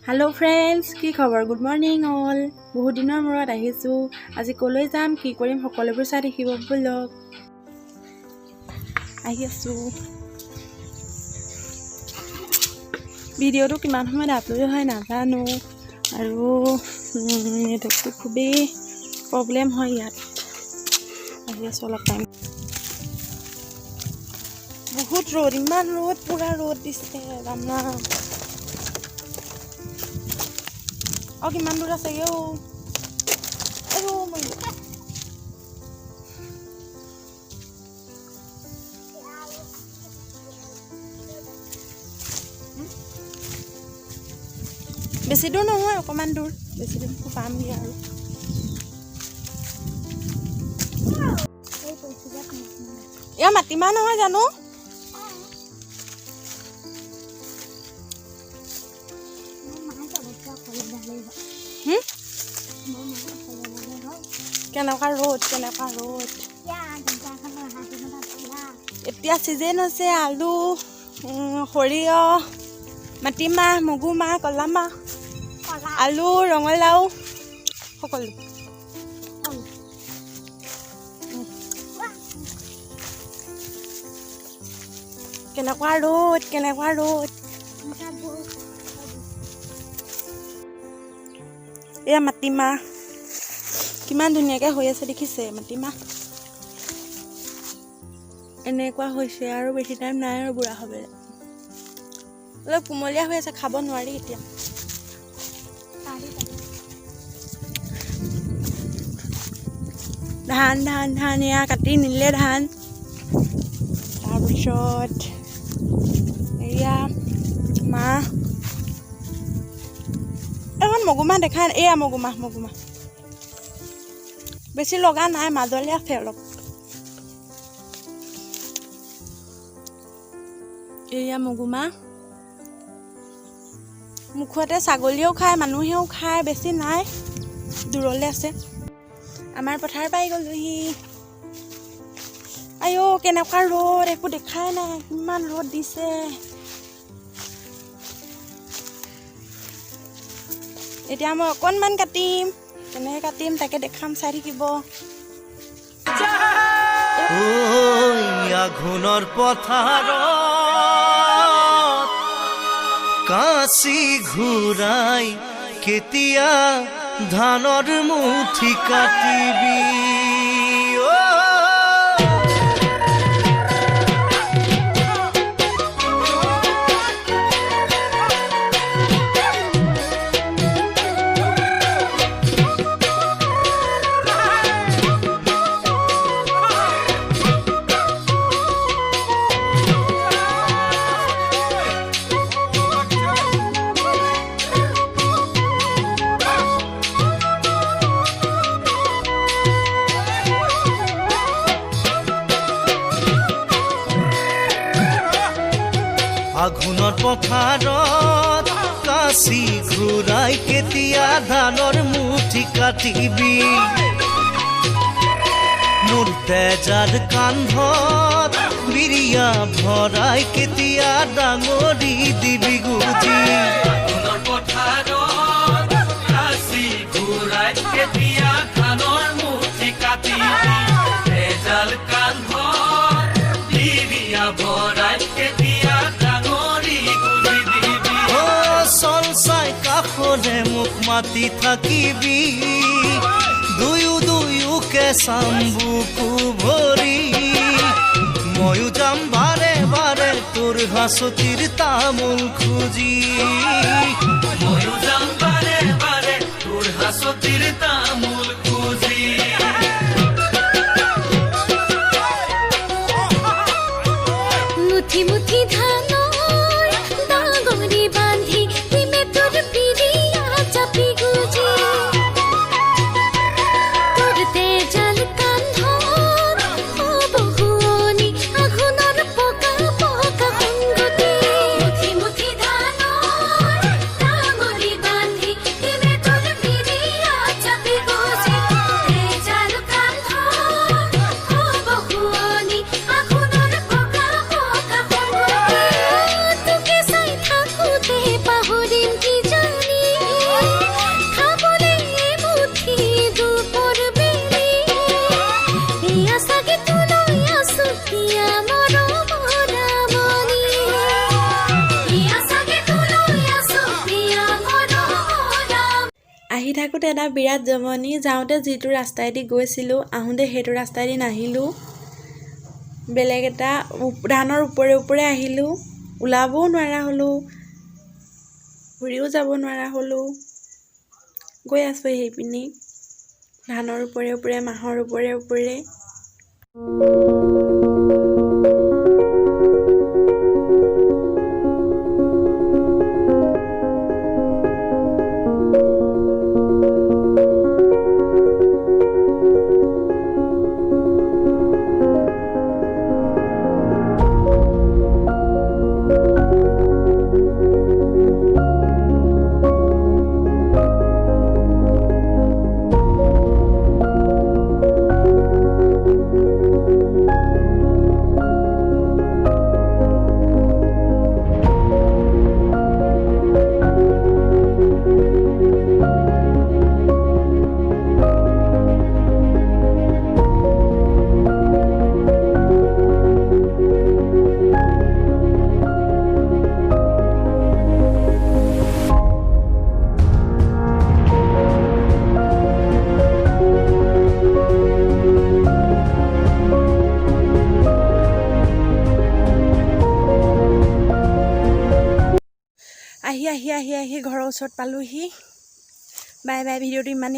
Hello friends की खबर good morning all बहुत दिনৰ মূৰত আহিছো আজি কলৈ যাম কি কৰিম সকলোবোৰ চাই দেখিব ব্লগ আহি আছো ভিডিওটো কিমান সময়ত আপলোড হয় নাজানো আৰু নেটৱৰ্কটো খুবেই প্ৰবলেম হয় ইয়াত আহি আছো অলপ টাইম বহুত ৰ'দ ইমান ৰ'দ পুৰা ৰ'দ দিছে Ramana Oke, mandur rasa yo. Aduh, mandur. Besi dulu nunggu aku mandur. Besi dulu aku paham ya. Ya mati mana aja no? কেনেকুৱা ৰ'দ এতিয়া চিজন হৈছে আলু সৰিয়হ মাটিমাহ মগুমাহ কলামাহ আলু ৰঙালাও সকলো কেনেকুৱা ৰ'দ এয়া মাটিমাহ কিমান ধুনীয়াকৈ হৈ আছে দেখিছে মাটিমাহ এনেকুৱা হৈছে আৰু বেছি টাইম নাই আৰু বুঢ়া হবে অলপ কুমলীয়া হৈ আছে খাব নোৱাৰি এতিয়া ধান এয়া কাটি নিলে ধান তাৰপিছত এয়া মাহ এখন মগুমাহ দেখা এয়া মগুমাহ বেছি লগা নাই মাজলে আছে অলপ এয়া মগুমাহ মুখতে ছাগলীও খায় মানুহেও খায় বেছি নাই দূৰলৈ আছে আমাৰ পথাৰ পাই গ'লোহি আইও কেনেকুৱা ৰ'দ একো দেখাই নাই কিমান ৰ'দ দিছে এতিয়া মই অকণমান কাটিম কেনেকৈ কাটিম তাকে দেখাম চাই থাকিব আঘোণৰ পথাৰত কাঁচি ঘূৰাই কেতিয়া ধানৰ মুঠি কাটিবি আঘোণৰ পথাৰত কাঁচি ঘূৰাই কেতিয়া ধানৰ মুঠি কাটিবি মোৰ তেজাৰ কান্ধত বিৰিয়া ভৰাই কেতিয়া ডাঙৰি দিবি গুজি আঘোণৰ পথাৰত কাঁচি ঘূৰাই কেতিয়া ধানৰ মুঠি কাটিবি তেজাৰ কান্ধত বিৰিয়া ভৰাই কেতিয়া কাষৰে মোক মাতি থাকিবি দুয়োকে চাম বুকু ভৰি ময়ো যাম বাৰে বাৰে তোৰ হাঁচতিৰ তামোল খুজি ময়ো যাম বাৰে বাৰে তোৰ হাঁচতিৰ তামোল খুজি মুঠি মুঠি ধান থাকোঁতে এটা বিৰাট জমনি যাওঁতে যিটো ৰাস্তাইদি গৈছিলোঁ আহোঁতে সেইটো ৰাস্তাইদি নাহিলোঁ বেলেগ এটা ধানৰ ওপৰে আহিলোঁ ওলাবও নোৱাৰা হ'লোঁ ঘূৰিও যাব নোৱাৰা হ'লোঁ গৈ আছোঁ সেইপিনি ধানৰ ওপৰে মাহৰ ওপৰে আহি ঘৰৰ ওচৰত পালোহি বাই ভিডিঅ'টো ইমানেই